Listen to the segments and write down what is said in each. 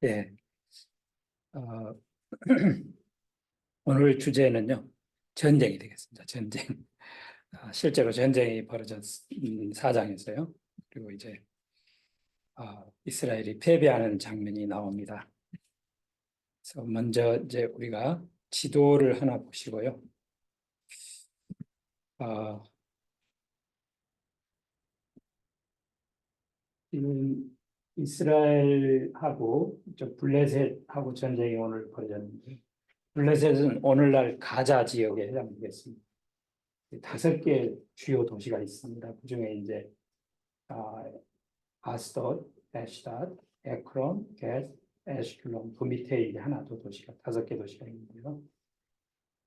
예, 어, 오늘 주제는요, 전쟁이 되겠습니다. 전쟁. 실제로 전쟁이 벌어진 사장에서요. 그리고 이제 이스라엘이 패배하는 장면이 나옵니다. 그래서 먼저 이제 우리가 지도를 하나 보시고요. 어, 이스라엘하고 블레셋하고 전쟁이 오늘 벌어졌는데, 블레셋은 오늘날 가자 지역에 해당되겠습니다. 5개 주요 도시가 있습니다. 그중에 이제 아, 아스돗, 에슈닷, 에크론, 겟, 에슈kelon 그 밑에 이제 하나 더 도시가 5개 도시가 있는데요.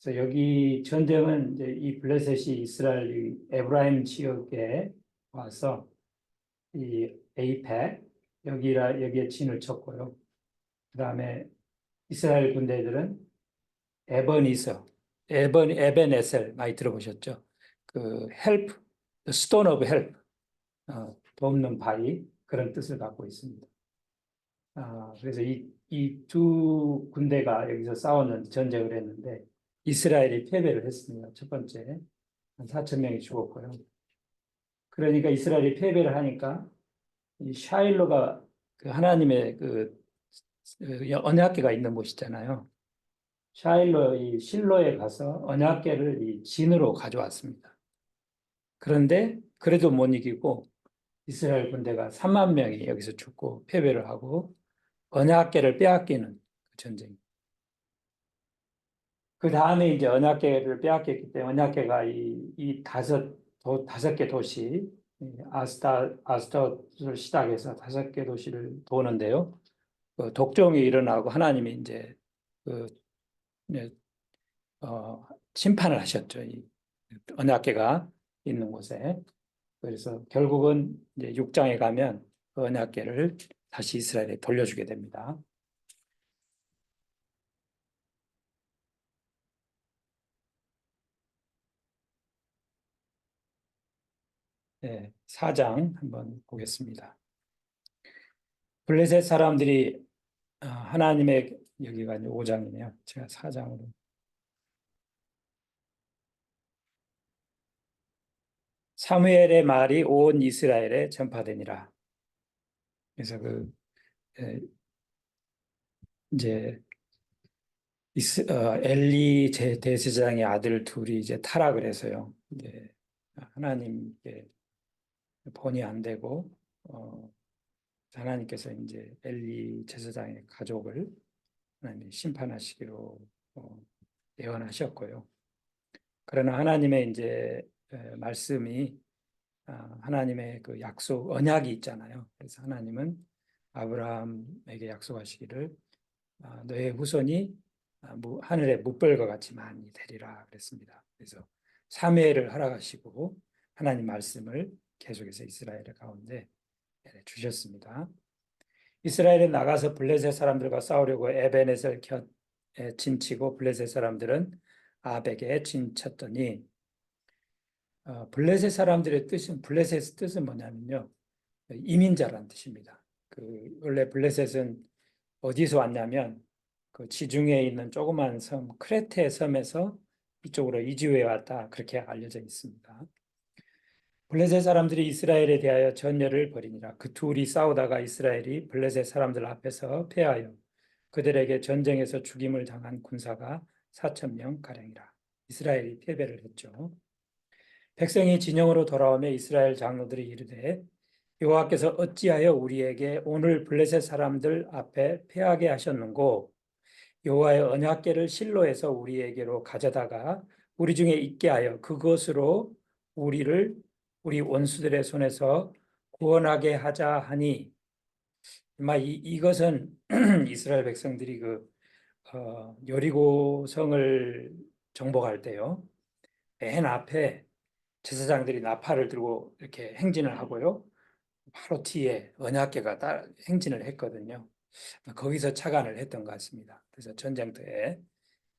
그래서 여기 전쟁은 이제 이 블레셋이 이스라엘이 에브라임 지역에 와서 이 에이펙 여기에 진을 쳤고요. 그다음에 이스라엘 군대들은 에버니서, 에벤에셀 많이 들어보셨죠? 그 help, the stone of help, 돕는 바위 그런 뜻을 갖고 있습니다. 그래서 이 두 군대가 여기서 싸우는 전쟁을 했는데 이스라엘이 패배를 했습니다. 첫 번째 한 4천 명이 죽었고요. 그러니까 이스라엘이 패배를 하니까 이 샤일로가 그 하나님의 언약궤가 있는 곳이잖아요. 샤일로 이 실로에 가서 언약궤를 이 진으로 가져왔습니다. 그런데 그래도 못 이기고 이스라엘 군대가 3만 명이 여기서 죽고 패배를 하고 언약궤를 빼앗기는 그 전쟁. 그 다음에 이제 언약궤를 빼앗겼기 때문에 언약궤가 이 5개 도시, 아스돗을 시작해서 5개 도시를 도는데요. 그 독종이 일어나고 하나님이 이제 그 네, 심판을 하셨죠. 이 언약궤가 있는 곳에. 그래서 결국은 이제 6장에 가면 그 언약궤를 다시 이스라엘에 돌려주게 됩니다. 네, 4장 한번 보겠습니다. 블레셋 사람들이 하나님의 여기가 이제 5장이네요. 제가 4장으로. 사무엘의 말이 온 이스라엘에 전파되니라. 그래서 에, 이제 엘리 대제사장의 아들 둘이 이제 타락을 해서요. 이제 하나님께 본이 안 되고 하나님께서 이제 엘리 제사장의 가족을 하나님이 심판하시기로 예언하셨고요. 그러나 하나님의 이제 말씀이 하나님의 그 약속 언약이 있잖아요. 그래서 하나님은 아브라함에게 약속하시기를 너의 후손이 하늘의 뭇별과 같이 많이 되리라 그랬습니다. 그래서 3회를 허락하시고 하나님 말씀을 계속해서 이스라엘 가운데 주셨습니다. 이스라엘에 나가서 블레셋 사람들과 싸우려고 에벤에셀 곁에 진치고 블레셋 사람들은 아벡에 진쳤더니 블레셋 사람들의 뜻은 블레셋의 뜻은 뭐냐면요. 이민자라는 뜻입니다. 원래 블레셋은 어디서 왔냐면 그 지중해에 있는 조그만 섬 크레테 섬에서 이쪽으로 이주해 왔다 그렇게 알려져 있습니다. 블레셋 사람들이 이스라엘에 대하여 전열을 벌이니라. 그 둘이 싸우다가 이스라엘이 블레셋 사람들 앞에서 패하여 그들에게 전쟁에서 죽임을 당한 군사가 4천 명 가량이라. 이스라엘이 패배를 했죠. 백성이 진영으로 돌아오며 이스라엘 장로들이 이르되 여호와께서 어찌하여 우리에게 오늘 블레셋 사람들 앞에 패하게 하셨는고 여호와의 언약궤를 실로에서 우리에게로 가져다가 우리 중에 있게 하여 그것으로 우리 원수들의 손에서 구원하게 하자 하니 이것은 이스라엘 백성들이 여리고 성을 정복할 때요. 맨 앞에 제사장들이 나팔을 들고 이렇게 행진을 하고요. 바로 뒤에 언약궤가 행진을 했거든요. 거기서 착안을 했던 것 같습니다. 그래서 전쟁터에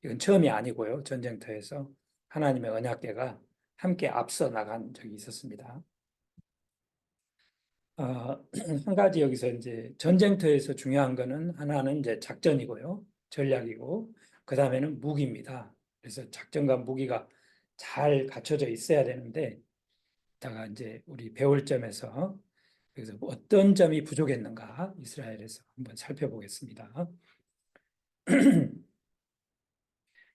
이건 처음이 아니고요. 전쟁터에서 하나님의 언약궤가 함께 앞서 나간 적이 있었습니다. 한 가지 여기서 이제 전쟁터에서 중요한 거는 하나는 이제 작전이고요. 전략이고, 그 다음에는 무기입니다. 그래서 작전과 무기가 잘 갖춰져 있어야 되는데, 다가 이제 우리 배울 점에서 그래서 어떤 점이 부족했는가 이스라엘에서 한번 살펴보겠습니다.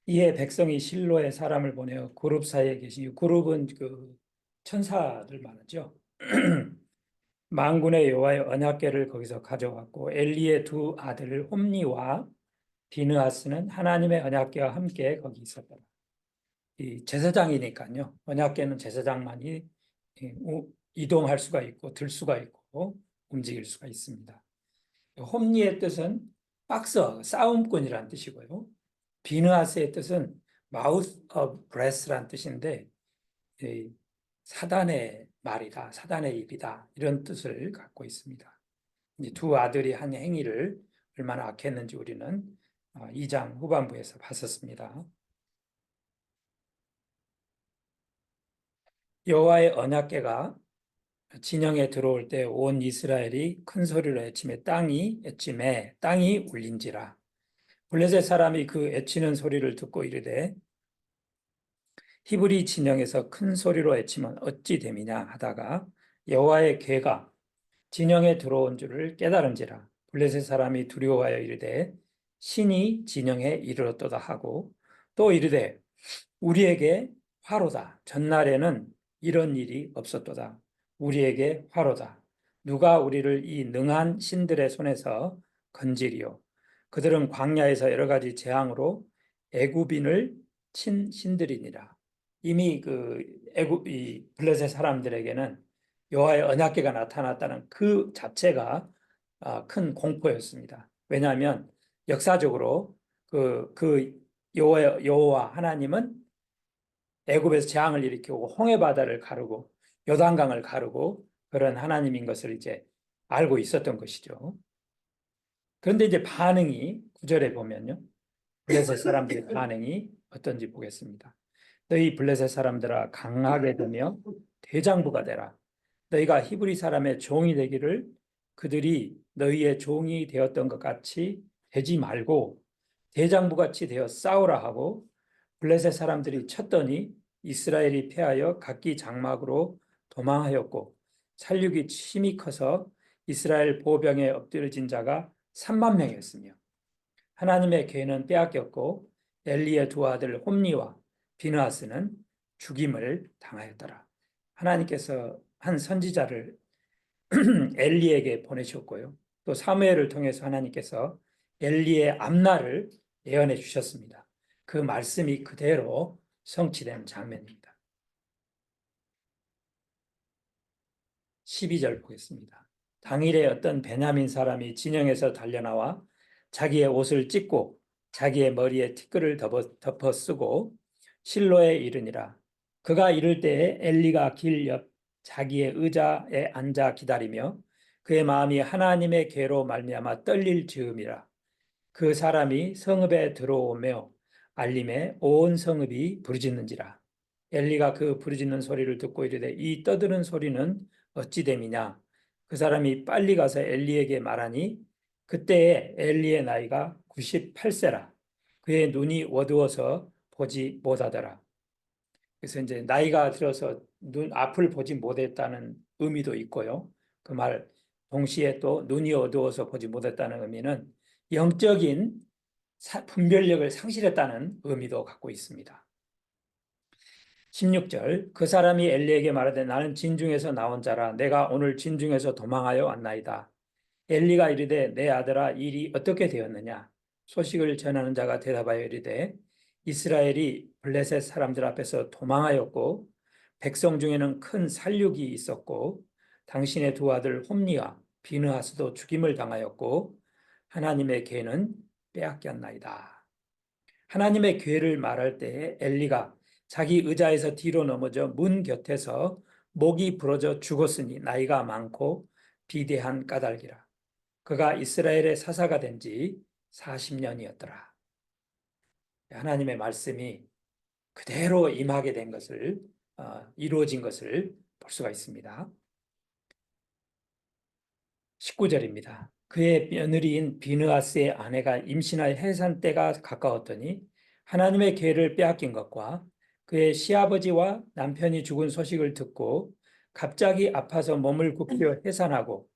이에 백성이 실로에 사람을 보내어 그룹 사이에 계신 이 그룹은 그 천사들 말하죠. 만군의 여호와의 언약궤를 거기서 가져왔고 엘리의 두 아들 홈니와 비느하스는 하나님의 언약궤와 함께 거기 있었다. 이 제사장이니까요. 언약궤는 제사장만이 이동할 수가 있고 들 수가 있고 움직일 수가 있습니다. 홈니의 뜻은 박서, 싸움꾼이라는 뜻이고요. 비느하스의 뜻은 mouth of brass라는 뜻인데 사단의 말이다, 사단의 입이다 이런 뜻을 갖고 있습니다. 이제 두 아들이 한 행위를 얼마나 악했는지 우리는 2장 후반부에서 봤었습니다. 여호와의 언약궤가 진영에 들어올 때 온 이스라엘이 큰 소리로 애침에 땅이 울린지라. 블레셋 사람이 그 애치는 소리를 듣고 이르되 히브리 진영에서 큰 소리로 애치면 어찌 됨이냐 하다가 여호와의 궤가 진영에 들어온 줄을 깨달은지라. 블레셋 사람이 두려워하여 이르되 신이 진영에 이르렀도다 하고 또 이르되 우리에게 화로다. 전날에는 이런 일이 없었도다. 우리에게 화로다. 누가 우리를 이 능한 신들의 손에서 건지리요. 그들은 광야에서 여러 가지 재앙으로 애굽인을 친 신들이니라. 이미 이 블레셋 사람들에게는 여호와의 언약궤가 나타났다는 그 자체가 큰 공포였습니다. 왜냐하면 역사적으로 여호와 하나님은 애굽에서 재앙을 일으키고 홍해 바다를 가르고 요단강을 가르고 그런 하나님인 것을 이제 알고 있었던 것이죠. 그런데 이제 반응이 9절에 보면요. 블레셋 사람들의 반응이 어떤지 보겠습니다. 너희 블레셋 사람들아 강하게 되며 대장부가 되라. 너희가 히브리 사람의 종이 되기를 그들이 너희의 종이 되었던 것 같이 되지 말고 대장부같이 되어 싸우라 하고 블레셋 사람들이 쳤더니 이스라엘이 패하여 각기 장막으로 도망하였고 살육이 힘이 커서 이스라엘 보병에 엎드려진 자가 3만 명이었으며 하나님의 궤는 빼앗겼고 엘리의 두 아들 홈니와 비느하스는 죽임을 당하였더라. 하나님께서 한 선지자를 엘리에게 보내셨고요. 또 사무엘을 통해서 하나님께서 엘리의 앞날을 예언해 주셨습니다. 그 말씀이 그대로 성취된 장면입니다. 12절 보겠습니다. 당일에 어떤 베냐민 사람이 진영에서 달려나와 자기의 옷을 찢고 자기의 머리에 티끌을 덮어 쓰고 실로에 이르니라. 그가 이를 때에 엘리가 길 옆 자기의 의자에 앉아 기다리며 그의 마음이 하나님의 궤로 말미암아 떨릴 즈음이라. 그 사람이 성읍에 들어오며 알림에 온 성읍이 부르짖는지라. 엘리가 그 부르짖는 소리를 듣고 이르되 이 떠드는 소리는 어찌 됨이냐. 그 사람이 빨리 가서 엘리에게 말하니 그때에 엘리의 나이가 98세라. 그의 눈이 어두워서 보지 못하더라. 그래서 이제 나이가 들어서 눈 앞을 보지 못했다는 의미도 있고요. 그 말 동시에 또 눈이 어두워서 보지 못했다는 의미는 영적인 분별력을 상실했다는 의미도 갖고 있습니다. 16절 그 사람이 엘리에게 말하되 나는 진중에서 나온 자라 내가 오늘 진중에서 도망하여 왔나이다. 엘리가 이르되 내 아들아 일이 어떻게 되었느냐. 소식을 전하는 자가 대답하여 이르되 이스라엘이 블레셋 사람들 앞에서 도망하였고 백성 중에는 큰 살육이 있었고 당신의 두 아들 홈니와 비느하스도 죽임을 당하였고 하나님의 궤는 빼앗겼나이다. 하나님의 궤를 말할 때에 엘리가 자기 의자에서 뒤로 넘어져 문 곁에서 목이 부러져 죽었으니 나이가 많고 비대한 까닭이라. 그가 이스라엘의 사사가 된 지 40년이었더라. 하나님의 말씀이 그대로 임하게 된 것을 이루어진 것을 볼 수가 있습니다. 19절입니다. 그의 며느리인 비느하스의 아내가 임신할 해산 때가 가까웠더니 하나님의 계를 빼앗긴 것과 그의 시아버지와 남편이 죽은 소식을 듣고 갑자기 아파서 몸을 굽혀 해산하고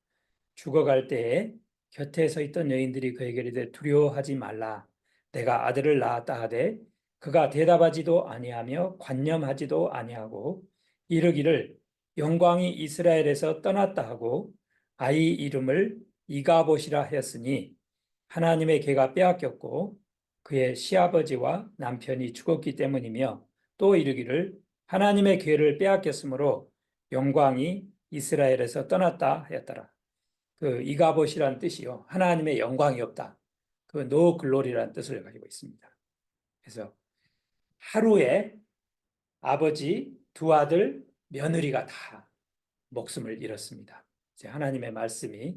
죽어갈 때에 곁에 서 있던 여인들이 그에게 이르되 두려워하지 말라. 내가 아들을 낳았다 하되 그가 대답하지도 아니하며 관념하지도 아니하고 이르기를 영광이 이스라엘에서 떠났다 하고 아이 이름을 이가봇이라 하였으니 하나님의 계가 빼앗겼고 그의 시아버지와 남편이 죽었기 때문이며 또 이르기를 하나님의 계를 빼앗겼으므로 영광이 이스라엘에서 떠났다 하였더라. 그 이가봇이란 뜻이요. 하나님의 영광이 없다. 그 노 글로리라는 뜻을 가지고 있습니다. 그래서 하루에 아버지, 두 아들, 며느리가 다 목숨을 잃었습니다. 이제 하나님의 말씀이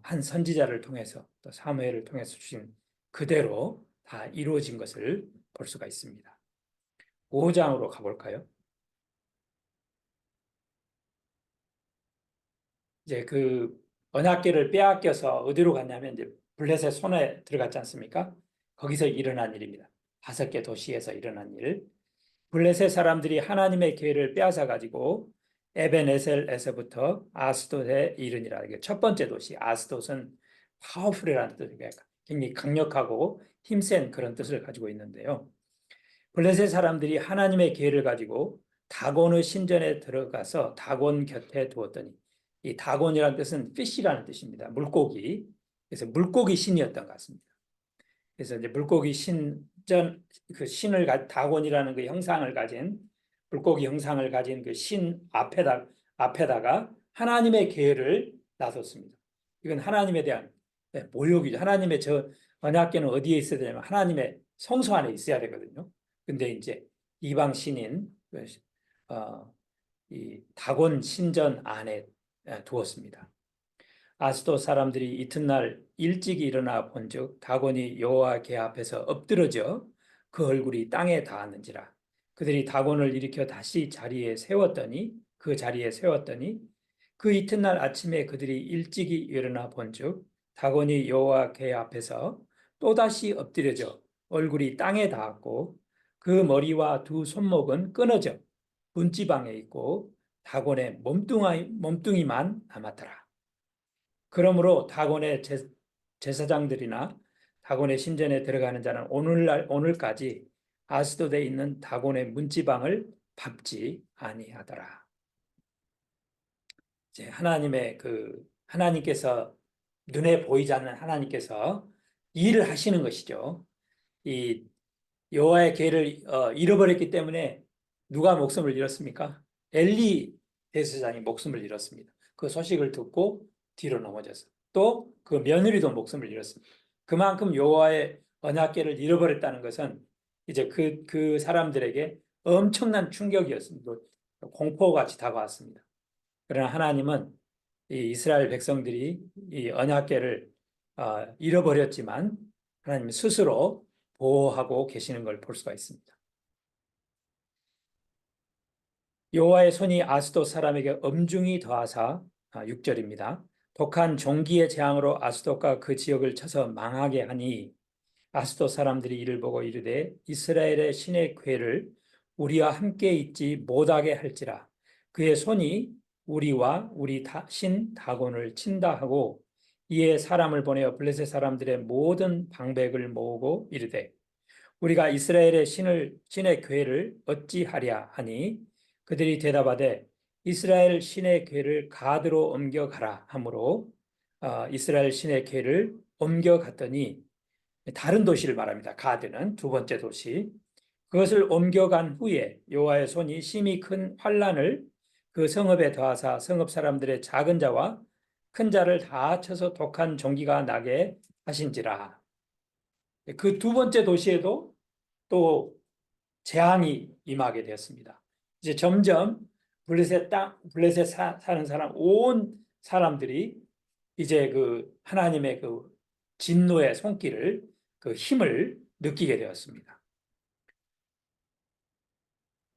한 선지자를 통해서 또 사무엘을 통해서 주신 그대로 다 이루어진 것을 볼 수가 있습니다. 5장으로 가볼까요? 이제 그 언약궤를 빼앗겨서 어디로 갔냐면 이제 블레셋 손에 들어갔지 않습니까? 거기서 일어난 일입니다. 5개 도시에서 일어난 일. 블레셋 사람들이 하나님의 궤를 빼앗아 가지고 에벤에셀에서부터 아스돗에 이르니라. 이게 첫 번째 도시. 아스돗은 파워풀이라는 뜻이에요. 굉장히 강력하고 힘센 그런 뜻을 가지고 있는데요. 블레셋 사람들이 하나님의 궤를 가지고 다곤의 신전에 들어가서 다곤 곁에 두었더니 이 다곤이라는 뜻은 fish라는 뜻입니다. 물고기. 그래서 물고기 신이었던 것 같습니다. 그래서 이제 물고기 신전 그 신을 다곤이라는 그 형상을 가진 물고기 형상을 가진 그 신 앞에다가 하나님의 궤를 놔뒀습니다. 이건 하나님에 대한 모욕이죠. 하나님의 저 언약궤는 어디에 있어야 되냐면 하나님의 성소 안에 있어야 되거든요. 근데 이제 이방 신인 이 다곤 신전 안에 두었습니다. 아스돗 사람들이 이튿날 일찍이 일어나 본즉 다곤이 여호와 궤 앞에서 엎드러져 그 얼굴이 땅에 닿았는지라. 그들이 다곤을 일으켜 다시 그 자리에 세웠더니 그 이튿날 아침에 그들이 일찍이 일어나 본즉 다곤이 여호와 궤 앞에서 또다시 엎드려져 얼굴이 땅에 닿았고 그 머리와 두 손목은 끊어져 문지방에 있고 다곤의 몸뚱이만 남았더라. 그러므로 다곤의 제사장들이나 다곤의 신전에 들어가는 자는 오늘까지 아스돗에 있는 다곤의 문지방을 밟지 아니하더라. 이제 하나님께서 눈에 보이지 않는 하나님께서 일을 하시는 것이죠. 이 여호와의 궤를 잃어버렸기 때문에 누가 목숨을 잃었습니까? 엘리 대제사장이 목숨을 잃었습니다. 그 소식을 듣고 뒤로 넘어져서 또 그 며느리도 목숨을 잃었습니다. 그만큼 여호와의 언약궤를 잃어버렸다는 것은 이제 그 사람들에게 엄청난 충격이었습니다. 공포같이 다가왔습니다. 그러나 하나님은 이 이스라엘 백성들이 이 언약궤를 잃어버렸지만 하나님 스스로 보호하고 계시는 걸 볼 수가 있습니다. 여호와의 손이 아스돗 사람에게 엄중히 더하사 6절입니다. 독한 종기의 재앙으로 아스돗과 그 지역을 쳐서 망하게 하니 아스돗 사람들이 이를 보고 이르되 이스라엘의 신의 궤를 우리와 함께 있지 못하게 할지라 그의 손이 우리와 우리 신 다곤을 친다 하고 이에 사람을 보내어 블레셋 사람들의 모든 방백을 모으고 이르되 우리가 이스라엘의 신의 궤를 어찌하랴 하니 그들이 대답하되 이스라엘 신의 궤를 가드로 옮겨가라 하므로 이스라엘 신의 궤를 옮겨갔더니 다른 도시를 말합니다. 가드는 두 번째 도시. 그것을 옮겨간 후에 여호와의 손이 심히 큰 환난을 그 성읍에 더하사 성읍 사람들의 작은 자와 큰 자를 다 쳐서 독한 종기가 나게 하신지라. 그 두 번째 도시에도 또 재앙이 임하게 되었습니다. 이제 점점 블레셋 사는 사람 온 사람들이 이제 그 하나님의 그 진노의 손길을 그 힘을 느끼게 되었습니다.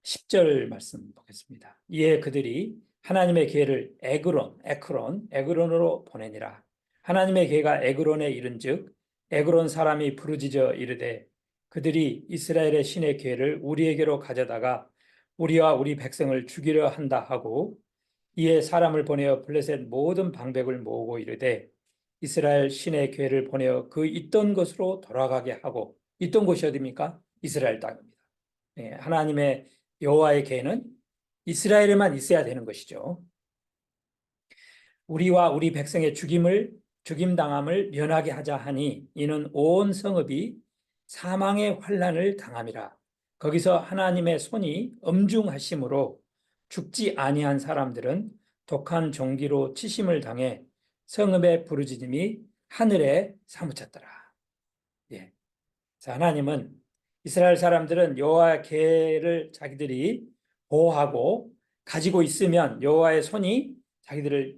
10절 말씀 보겠습니다. 이에 그들이 하나님의 계를 에그론으로 보내니라. 하나님의 계가 에그론에 이른즉 에그론 사람이 부르짖어 이르되 그들이 이스라엘의 신의 계를 우리에게로 가져다가 우리와 우리 백성을 죽이려 한다 하고 이에 사람을 보내어 블레셋 모든 방백을 모으고 이르되 이스라엘 신의 괴를 보내어 그 있던 곳으로 돌아가게 하고 있던 곳이 어디입니까? 이스라엘 땅입니다. 예, 하나님의 여호와의 괴는 이스라엘에만 있어야 되는 것이죠. 우리와 우리 백성의 죽임당함을 면하게 하자 하니 이는 온 성읍이 사망의 환난을 당함이라. 거기서 하나님의 손이 엄중하심으로 죽지 아니한 사람들은 독한 종기로 치심을 당해 성읍의 부르짖음이 하늘에 사무쳤더라. 예. 자, 하나님은 이스라엘 사람들은 여호와의 계를 자기들이 보호하고 가지고 있으면 여호와의 손이 자기들을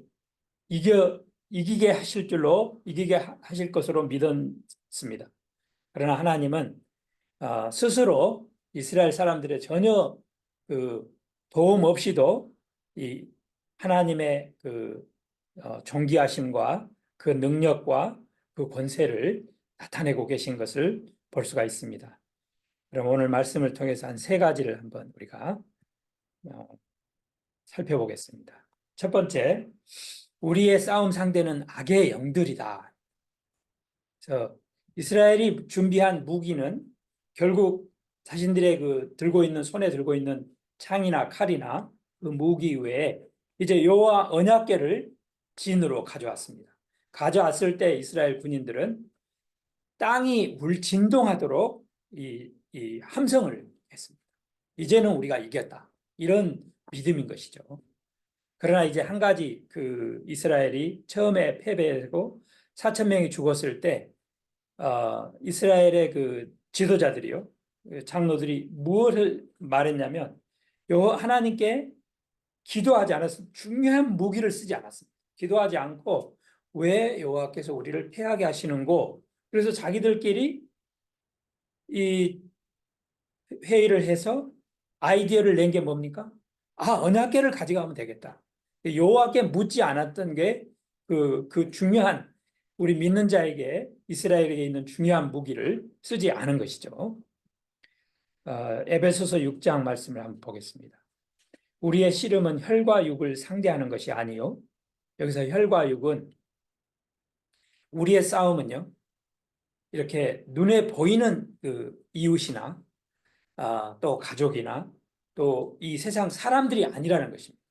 이기게 하실 것으로 믿었습니다. 그러나 하나님은 스스로 이스라엘 사람들의 전혀 그 도움 없이도 이 하나님의 그 존귀하심과 그 능력과 그 권세를 나타내고 계신 것을 볼 수가 있습니다. 그럼 오늘 말씀을 통해서 한 세 가지를 한번 우리가 살펴보겠습니다. 첫 번째, 우리의 싸움 상대는 악의 영들이다. 그래서 이스라엘이 준비한 무기는 결국 자신들의 손에 들고 있는 창이나 칼이나 그 무기 외에 이제 여호와 언약궤를 진으로 가져왔습니다. 가져왔을 때 이스라엘 군인들은 땅이 진동하도록 이 함성을 했습니다. 이제는 우리가 이겼다. 이런 믿음인 것이죠. 그러나 이제 한 가지 이스라엘이 처음에 패배하고 4천 명이 죽었을 때 이스라엘의 그 지도자들이요, 장로들이 무엇을 말했냐면 하나님께 기도하지 않았습니다. 중요한 무기를 쓰지 않았습니다. 기도하지 않고 왜 여호와께서 우리를 패하게 하시는고? 그래서 자기들끼리 이 회의를 해서 아이디어를 낸 게 뭡니까? 언약궤를 가져가면 되겠다. 여호와께 묻지 않았던 게 그 중요한 우리 믿는 자에게 이스라엘에게 있는 중요한 무기를 쓰지 않은 것이죠. 에베소서 6장 말씀을 한번 보겠습니다. 우리의 씨름은 혈과 육을 상대하는 것이 아니요. 여기서 혈과 육은 우리의 싸움은요. 이렇게 눈에 보이는 그 이웃이나 또 가족이나 또 이 세상 사람들이 아니라는 것입니다.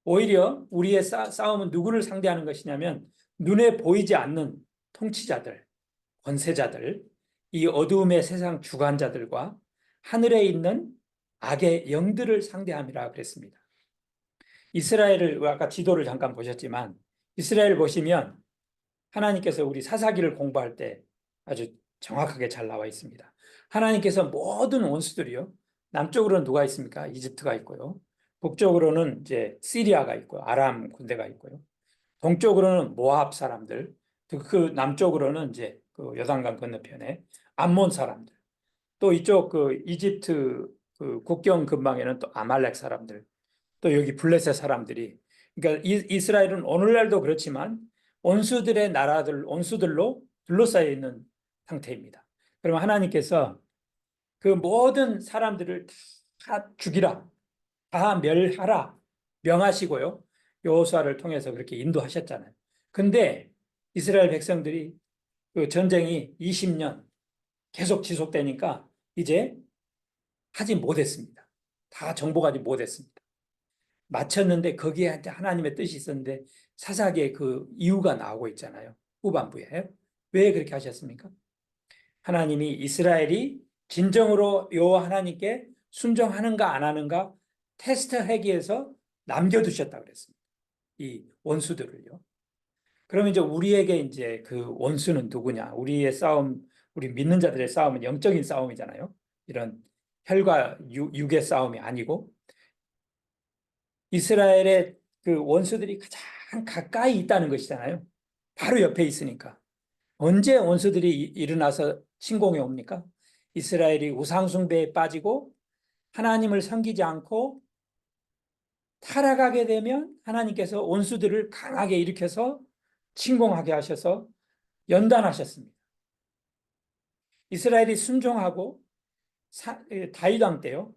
오히려 우리의 싸움은 누구를 상대하는 것이냐면 눈에 보이지 않는 통치자들, 권세자들, 이 어두움의 세상 주관자들과 하늘에 있는 악의 영들을 상대함이라 그랬습니다. 이스라엘을 아까 지도를 잠깐 보셨지만 이스라엘 보시면 하나님께서 우리 사사기를 공부할 때 아주 정확하게 잘 나와 있습니다. 하나님께서 모든 원수들이요. 남쪽으로는 누가 있습니까? 이집트가 있고요. 북쪽으로는 이제 시리아가 있고요. 아람 군대가 있고요. 동쪽으로는 모압 사람들, 그 남쪽으로는 이제 그 요단강 건너편에 암몬 사람들, 또 이쪽 그 이집트 그 국경 근방에는 또 아말렉 사람들, 또 여기 블레셋 사람들이, 그러니까 이스라엘은 오늘날도 그렇지만 원수들로 둘러싸여 있는 상태입니다. 그러면 하나님께서 그 모든 사람들을 다 죽이라, 다 멸하라 명하시고요. 여호수아를 통해서 그렇게 인도하셨잖아요. 근데 이스라엘 백성들이 그 전쟁이 20년 계속 지속되니까 이제 하지 못했습니다. 다 정복하지 못했습니다. 마쳤는데 거기에 하나님의 뜻이 있었는데 사사기에 그 이유가 나오고 있잖아요. 후반부에. 왜 그렇게 하셨습니까? 하나님이 이스라엘이 진정으로 여호와 하나님께 순종하는가 안 하는가 테스트하기 위해서 남겨두셨다고 그랬습니다. 이 원수들을요. 그러면 이제 우리에게 이제 그 원수는 누구냐? 우리의 싸움, 우리 믿는 자들의 싸움은 영적인 싸움이잖아요. 이런 혈과 육의 싸움이 아니고 이스라엘의 그 원수들이 가장 가까이 있다는 것이잖아요. 바로 옆에 있으니까. 언제 원수들이 일어나서 침공해 옵니까? 이스라엘이 우상숭배에 빠지고 하나님을 섬기지 않고 타락하게 되면 하나님께서 원수들을 강하게 일으켜서 침공하게 하셔서 연단하셨습니다. 이스라엘이 순종하고 다윗 왕 때요.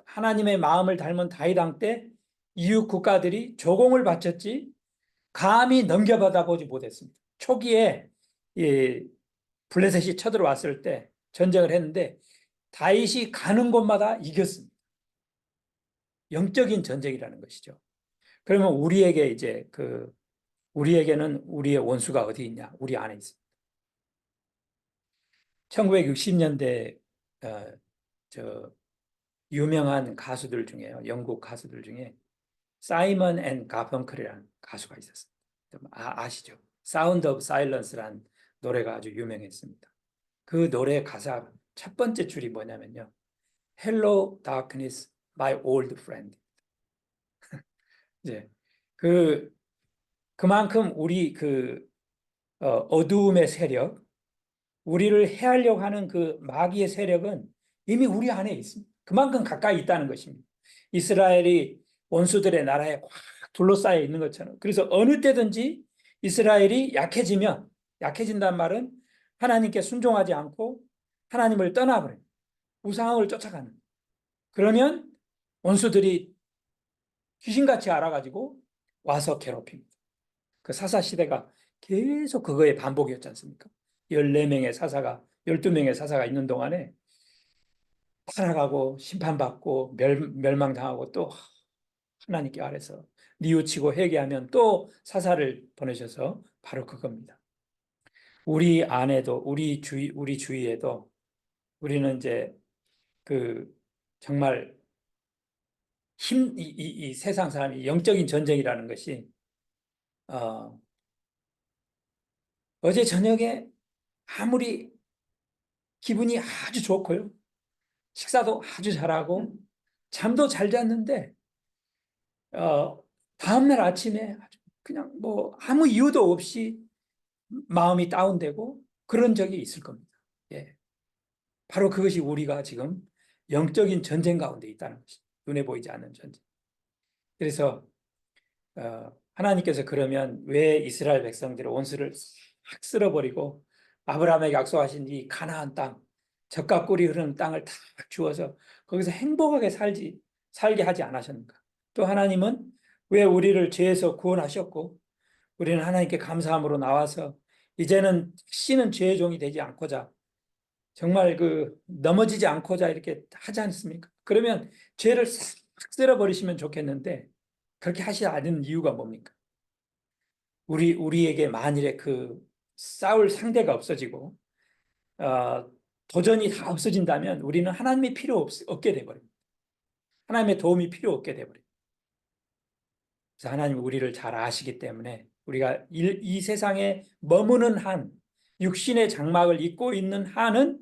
하나님의 마음을 닮은 다윗 왕 때 이웃 국가들이 조공을 바쳤지 감히 넘겨받아 보지 못했습니다. 초기에 이 블레셋이 쳐들어왔을 때 전쟁을 했는데 다윗이 가는 곳마다 이겼습니다. 영적인 전쟁이라는 것이죠. 그러면 우리에게 이제 우리에게는 우리의 원수가 어디 있냐? 우리 안에 있습니다. 1960년대 저 유명한 가수들 중에요. 영국 가수들 중에 사이먼 앤 가펑클이라는 가수가 있었습니다. 아시죠? 사운드 오브 사일런스라는 노래가 아주 유명했습니다. 그 노래 가사 첫 번째 줄이 뭐냐면요. Hello darkness, my old friend. 이제 그만큼 우리 어두움의 세력, 우리를 해하려고 하는 그 마귀의 세력은 이미 우리 안에 있습니다. 그만큼 가까이 있다는 것입니다. 이스라엘이 원수들의 나라에 확 둘러싸여 있는 것처럼. 그래서 어느 때든지 이스라엘이 약해진다는 말은 하나님께 순종하지 않고 하나님을 떠나버려요. 우상을 쫓아가는. 그러면 원수들이 귀신같이 알아가지고 와서 괴롭힙니다. 그 사사시대가 계속 그거의 반복이었지 않습니까? 14명의 사사가, 12명의 사사가 있는 동안에 타락하고 심판받고 멸망당하고 또 하나님께 아래서 뉘우치고 회개하면 또 사사를 보내셔서 바로 그겁니다. 우리 안에도 우리 주위에도 우리는 이제 정말 이 세상 사람이 영적인 전쟁이라는 것이 어제 저녁에 아무리 기분이 아주 좋고요. 식사도 아주 잘하고 잠도 잘 잤는데 다음날 아침에 그냥 뭐 아무 이유도 없이 마음이 다운되고 그런 적이 있을 겁니다. 예. 바로 그것이 우리가 지금 영적인 전쟁 가운데 있다는 것입니다. 눈에 보이지 않는 전쟁. 그래서 하나님께서 그러면 왜 이스라엘 백성들의 원수를 싹 쓸어버리고 아브라함에게 약속하신 이 가나안 땅, 젖과 꿀이 흐르는 땅을 다 주어서 거기서 행복하게 살게 하지 않으셨는가? 또 하나님은 왜 우리를 죄에서 구원하셨고 우리는 하나님께 감사함으로 나와서 이제는 다시는 죄의 종이 되지 않고자 정말 넘어지지 않고자 이렇게 하지 않습니까? 그러면 죄를 싹 쓸어버리시면 좋겠는데 그렇게 하시지 않는 이유가 뭡니까? 우리에게 만일에 싸울 상대가 없어지고 도전이 다 없어진다면 우리는 하나님이 없게 돼버립니다. 하나님의 도움이 필요 없게 돼버립니다. 그래서 하나님 우리를 잘 아시기 때문에 우리가 이 세상에 머무는 한, 육신의 장막을 입고 있는 한은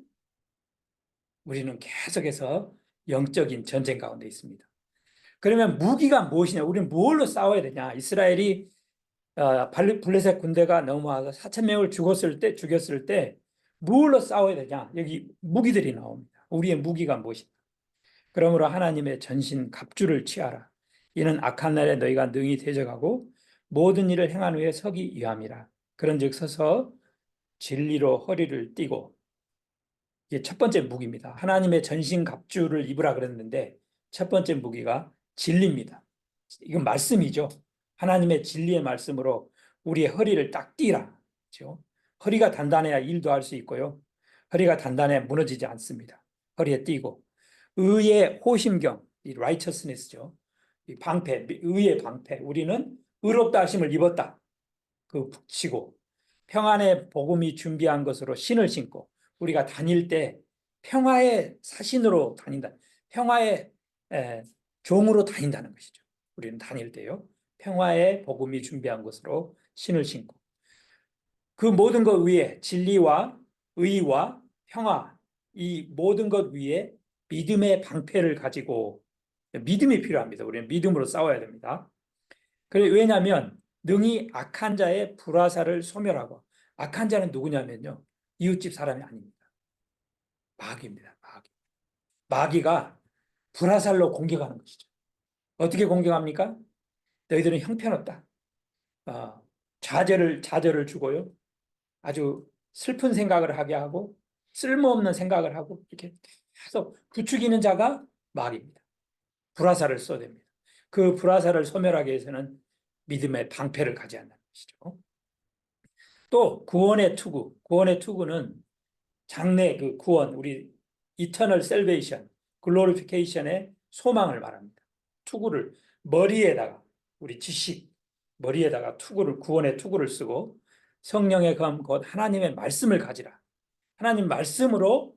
우리는 계속해서 영적인 전쟁 가운데 있습니다. 그러면 무기가 무엇이냐? 우리는 뭘로 싸워야 되냐? 이스라엘이 블레셋 군대가 넘어와서 4천 명을 죽였을 때 뭘로 싸워야 되냐? 여기 무기들이 나옵니다. 우리의 무기가 무엇이냐? 그러므로 하나님의 전신 갑주를 취하라. 이는 악한 날에 너희가 능히 대적하고 모든 일을 행한 후에 서기 위함이라. 그런즉 서서 진리로 허리를 띠고, 이게 첫 번째 무기입니다. 하나님의 전신 갑주를 입으라 그랬는데 첫 번째 무기가 진리입니다. 이건 말씀이죠. 하나님의 진리의 말씀으로 우리의 허리를 딱 띠라. 그렇죠? 허리가 단단해야 일도 할 수 있고요. 허리가 단단해 무너지지 않습니다. 허리에 띠고 의의 호심경, 이 righteousness죠. 이 방패, 의의 방패. 우리는 의롭다 하심을 입었다. 붙이고 평안의 복음이 준비한 것으로 신을 신고 우리가 다닐 때 평화의 사신으로 다닌다. 평화의 종으로 다닌다는 것이죠. 우리는 다닐 때요. 평화의 복음이 준비한 것으로 신을 신고 그 모든 것 위에 진리와 의와 평화 이 모든 것 위에 믿음의 방패를 가지고 믿음이 필요합니다. 우리는 믿음으로 싸워야 됩니다. 왜냐하면 능히 악한 자의 불화살을 소멸하고 악한 자는 누구냐면요. 이웃집 사람이 아닙니다. 마귀입니다. 마귀가 불화살로 공격하는 것이죠. 어떻게 공격합니까? 너희들은 형편없다. 어, 좌절을 주고요. 아주 슬픈 생각을 하게 하고 쓸모없는 생각을 하고 이렇게 계속 부추기는 자가 마귀입니다. 불화살을 쏘댑니다. 그 불화살을 소멸하기 위해서는 믿음의 방패를 가져야 한다는 것이죠. 또 구원의 투구는 장래 그 구원, 우리 이터널 셀베이션, 글로리피케이션의 소망을 말합니다. 투구를 머리에다가 우리 지식 머리에다가 구원의 투구를 쓰고 성령의 검 곧 하나님의 말씀을 가지라. 하나님 말씀으로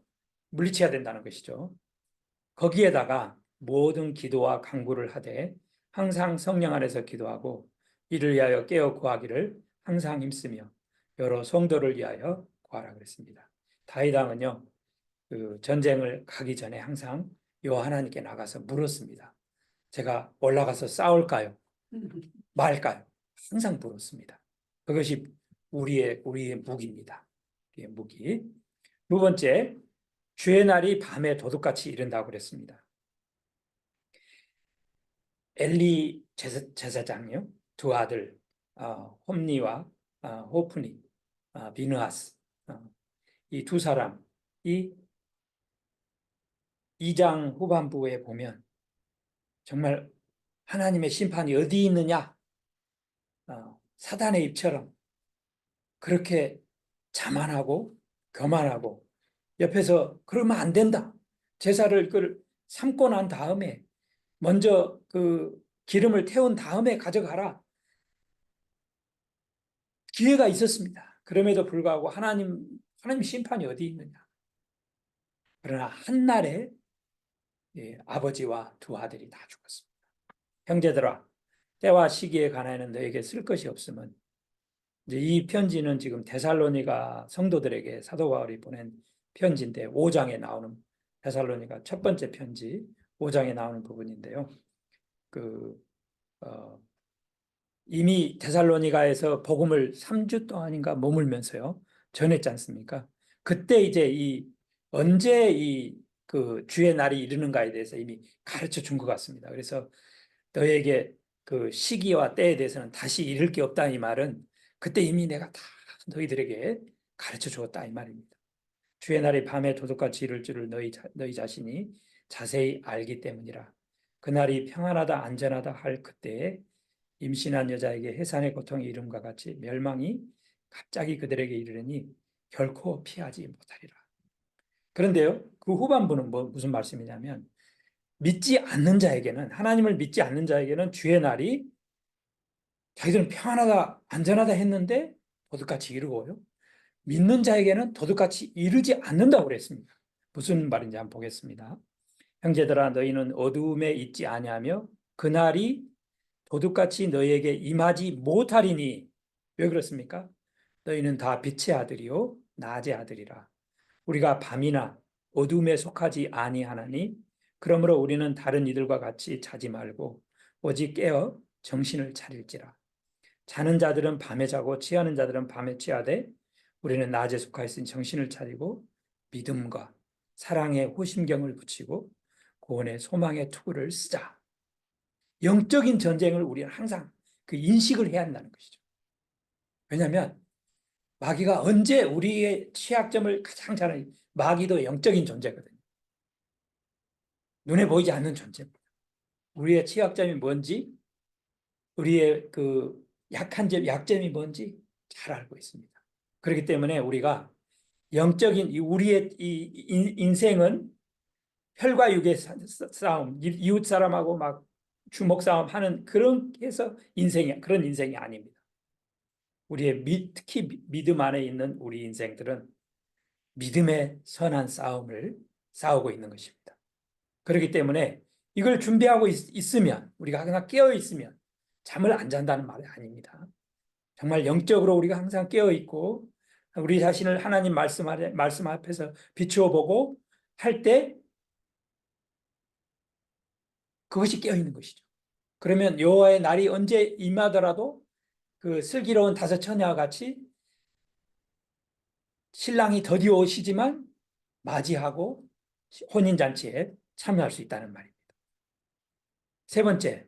물리쳐야 된다는 것이죠. 거기에다가 모든 기도와 간구를 하되 항상 성령 안에서 기도하고 이를 위하여 깨어 구하기를 항상 힘쓰며 여러 성도를 위하여 구하라 그랬습니다. 다윗 왕은요, 그 전쟁을 가기 전에 항상 여호와 하나님께 나가서 물었습니다. 제가 올라가서 싸울까요? 말까요? 항상 물었습니다. 그것이 우리의 무기입니다. 우리의 무기. 두 번째, 주의 날이 밤에 도둑같이 이른다고 그랬습니다. 엘리 제사장요, 두 아들 홈니와 호프니, 비느하스, 이 두 사람이 2장 후반부에 보면 정말 하나님의 심판이 어디 있느냐, 사단의 입처럼 그렇게 자만하고 교만하고 옆에서 그러면 안 된다. 제사를 삼고 난 다음에 먼저 그 기름을 태운 다음에 가져가라. 기회가 있었습니다. 그럼에도 불구하고 하나님 심판이 어디 있느냐. 그러나 한날에 아버지와 두 아들이 다 죽었습니다. 형제들아, 때와 시기에 관하여는 너에게 쓸 것이 없으면 이제 이 편지는 지금 데살로니가 성도들에게 사도 바울이 보낸 편지인데 5장에 나오는 데살로니가 첫 번째 편지 5장에 나오는 부분인데요. 이미 데살로니가에서 복음을 3주 동안인가 머물면서요 전했지 않습니까? 그때 이제 언제 그 주의 날이 이르는가에 대해서 이미 가르쳐 준 것 같습니다. 그래서 너에게 그 시기와 때에 대해서는 다시 이를 게 없다 이 말은 그때 이미 내가 다 너희들에게 가르쳐 주었다 이 말입니다. 주의 날이 밤에 도둑같이 이를 줄을 너희 자신이 자세히 알기 때문이라. 그날이 평안하다 안전하다 할 그때에 임신한 여자에게 해산의 고통의 이름과 같이 멸망이 갑자기 그들에게 이르려니 결코 피하지 못하리라. 그런데요, 그 후반부는 무슨 말씀이냐면 믿지 않는 자에게는 하나님을 믿지 않는 자에게는 주의 날이 자기들은 평안하다 안전하다 했는데 도둑같이 이르고요. 믿는 자에게는 도둑같이 이르지 않는다고 그랬습니다. 무슨 말인지 한번 보겠습니다. 형제들아 너희는 어두움에 있지 아니하며 그날이 도둑같이 너희에게 임하지 못하리니 왜 그렇습니까? 너희는 다 빛의 아들이요 낮의 아들이라. 우리가 밤이나 어둠에 속하지 아니하나니 그러므로 우리는 다른 이들과 같이 자지 말고 오직 깨어 정신을 차릴지라. 자는 자들은 밤에 자고 취하는 자들은 밤에 취하되 우리는 낮에 속하였으니 정신을 차리고 믿음과 사랑의 호심경을 붙이고 구원의 소망의 투구를 쓰자. 영적인 전쟁을 우리는 항상 그 인식을 해야 한다는 것이죠. 왜냐하면 마귀가 언제 우리의 취약점을 가장 잘 아는 마귀도 영적인 존재거든요. 눈에 보이지 않는 존재입니다. 우리의 취약점이 뭔지, 우리의 그 약한 점, 약점이 뭔지 잘 알고 있습니다. 그렇기 때문에 우리가 영적인 우리의 이 인생은 혈과 육의 싸움, 이웃 사람하고 막 주먹 싸움 하는 그런 그런 인생이 아닙니다. 우리의 특히 믿음 안에 있는 우리 인생들은 믿음의 선한 싸움을 싸우고 있는 것입니다. 그렇기 때문에 이걸 준비하고 있으면 우리가 항상 깨어 있으면 잠을 안 잔다는 말이 아닙니다. 정말 영적으로 우리가 항상 깨어 있고 우리 자신을 하나님 말씀 앞에서 비추어 보고 할 때 그것이 깨어 있는 것이죠. 그러면 여호와의 날이 언제 임하더라도 그 슬기로운 다섯 처녀와 같이 신랑이 드디어 오시지만 맞이하고 혼인잔치에 참여할 수 있다는 말입니다. 세 번째,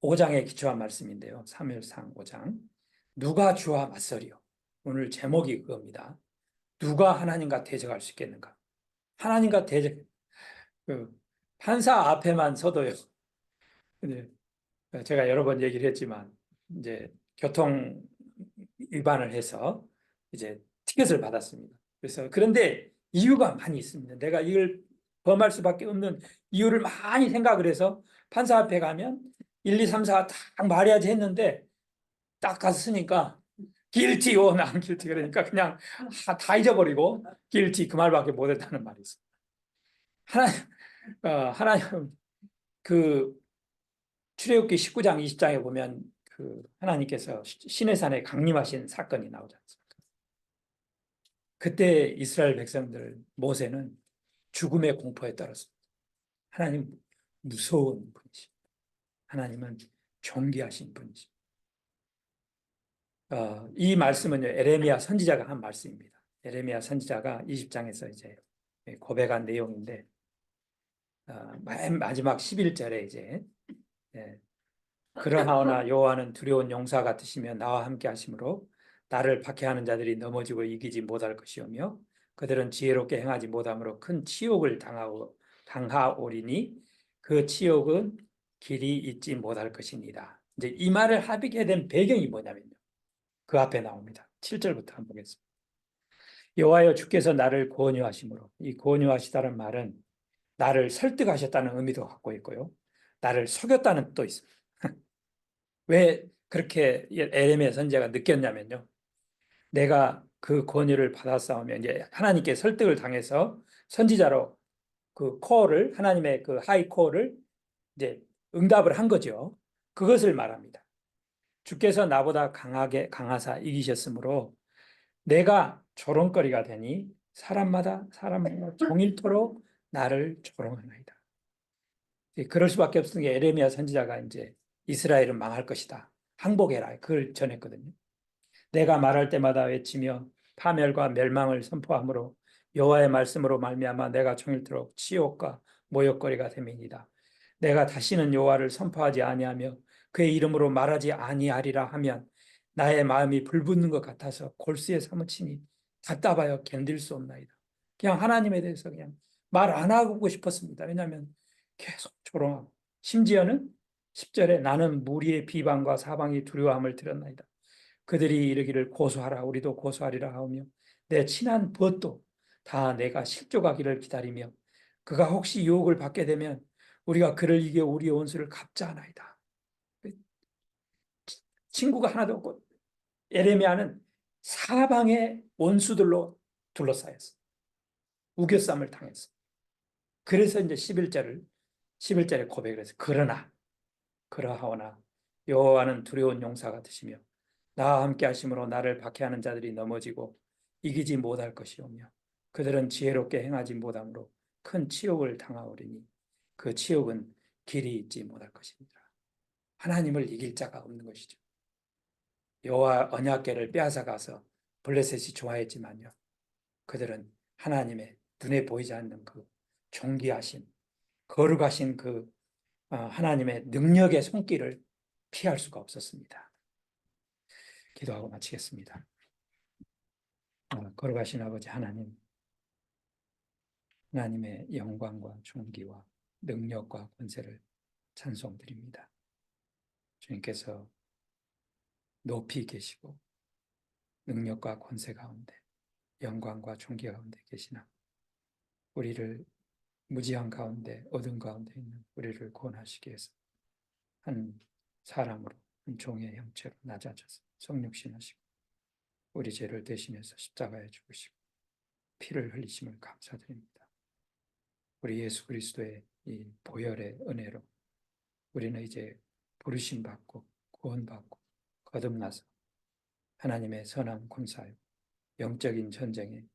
5장에 기초한 말씀인데요. 사무엘상 5장. 누가 주와 맞서리요? 오늘 제목이 그겁니다. 누가 하나님과 대적할 수 있겠는가? 하나님과 대적, 그 판사 앞에만 서도요. 근데 제가 여러 번 얘기를 했지만 이제 교통 위반을 해서 이제 티켓을 받았습니다. 그래서 그런데 이유가 많이 있습니다. 내가 이걸 범할 수밖에 없는 이유를 많이 생각을 해서 판사 앞에 가면 1, 2, 3, 4 딱 말해야지 했는데 딱 가서 쓰니까 guilty or non guilty 그러니까 그냥 다 잊어버리고 guilty 그 말밖에 못했다는 말이 있어요. 하나님 그 출애굽기 19장 20장에 보면 그 하나님께서 시내산에 강림하신 사건이 나오지 않습니까? 그때 이스라엘 백성들 모세는 죽음의 공포에 떨었습니다. 하나님 무서운 분이십니다. 하나님은 존귀하신 분이십니다. 이 말씀은요 에레미야 선지자가 한 말씀입니다. 에레미야 선지자가 20장에서 이제 고백한 내용인데 맨 마지막 11절에 이제 예, 그러하오나 여호와는 두려운 용사 같으시며 나와 함께 하심으로 나를 박해하는 자들이 넘어지고 이기지 못할 것이오며 그들은 지혜롭게 행하지 못함으로 큰 치욕을 당하오리니 그 치욕은 길이 잊지 못할 것이니라. 이제 이 말을 하게 된 배경이 뭐냐면요. 그 앞에 나옵니다. 7절부터 한번 보겠습니다. 여호와여 주께서 나를 권유하심으로 이 권유하시다는 말은 나를 설득하셨다는 의미도 갖고 있고요. 나를 속였다는 뜻도 있습니다. 왜 그렇게 에레미야 선지자가 느꼈냐면요. 내가 그 권유를 받았사오면 이제 하나님께 설득을 당해서 선지자로 그 코어를 하나님의 그 하이 코어를 이제 응답을 한 거죠. 그것을 말합니다. 주께서 나보다 강하사 이기셨으므로 내가 조롱거리가 되니 사람마다 종일토록 나를 조롱하나이다. 그럴 수밖에 없는 게 에레미야 선지자가 이제 이스라엘은 망할 것이다. 항복해라. 그걸 전했거든요. 내가 말할 때마다 외치며 파멸과 멸망을 선포하므로 여호와의 말씀으로 말미암아 내가 종일토록 치욕과 모욕거리가 됨이니이다. 내가 다시는 여호와를 선포하지 아니하며 그의 이름으로 말하지 아니하리라 하면 나의 마음이 불붙는 것 같아서 골수에 사무치니 답답하여 견딜 수 없나이다. 그냥 하나님에 대해서 그냥 말 안 하고 싶었습니다. 왜냐하면 계속 조롱하고 심지어는 10절에 나는 무리의 비방과 사방이 두려움을 들었나이다. 그들이 이르기를 고소하라 우리도 고소하리라 하며 내 친한 벗도 다 내가 실족하기를 기다리며 그가 혹시 유혹을 받게 되면 우리가 그를 이겨 우리의 원수를 갚자나이다. 친구가 하나도 없고 에레미야는 사방의 원수들로 둘러싸였어. 우겨쌈을 당했어. 그래서 이제 11절에 고백을 해서 그러하오나 여호와는 두려운 용사 같으시며 나와 함께 하심으로 나를 박해하는 자들이 넘어지고 이기지 못할 것이오며 그들은 지혜롭게 행하지 못함으로 큰 치욕을 당하오리니 그 치욕은 길이 있지 못할 것입니다. 하나님을 이길 자가 없는 것이죠. 여호와 언약궤를 빼앗아가서 블레셋이 좋아했지만요. 그들은 하나님의 눈에 보이지 않는 그 존귀하신 거룩하신 그 하나님의 능력의 손길을 피할 수가 없었습니다. 기도하고 마치겠습니다. 거룩하신 아버지 하나님, 하나님의 영광과 존귀와 능력과 권세를 찬송드립니다. 주님께서 높이 계시고 능력과 권세 가운데 영광과 존귀 가운데 계시나 우리를 무지한 가운데 어둠 가운데 있는 우리를 구원하시기 위해서 한 사람으로 한 종의 형체로 낮아져서 성육신하시고 우리 죄를 대신해서 십자가에 죽으시고 피를 흘리심을 감사드립니다. 우리 예수 그리스도의 이 보혈의 은혜로 우리는 이제 부르심 받고 구원받고 거듭나서 하나님의 선한 군사요 영적인 전쟁에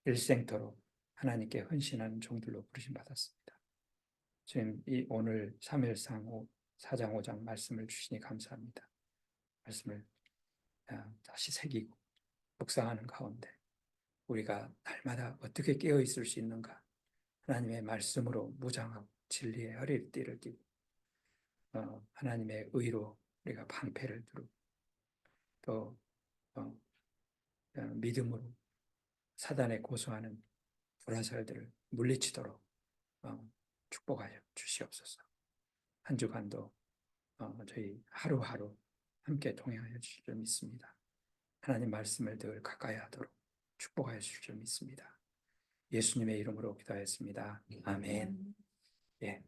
일생토록 하나님께 헌신하는 종들로 부르심 받았습니다. 주님 이 오늘 사무엘상 4장 5장 말씀을 주시니 감사합니다. 말씀을 다시 새기고 묵상하는 가운데 우리가 날마다 어떻게 깨어 있을 수 있는가 하나님의 말씀으로 무장하고 진리의 허리띠를 띠고 하나님의 의로 우리가 방패를 두르고 또 믿음으로 사단의 고소하는 불화살들을 물리치도록 축복하여 주시옵소서. 한 주간도 저희 하루하루 함께 동행하여 주실 줄 믿습니다. 하나님 말씀을 늘 가까이 하도록 축복하여 주실 줄 믿습니다. 예수님의 이름으로 기도하였습니다. 아멘. 예.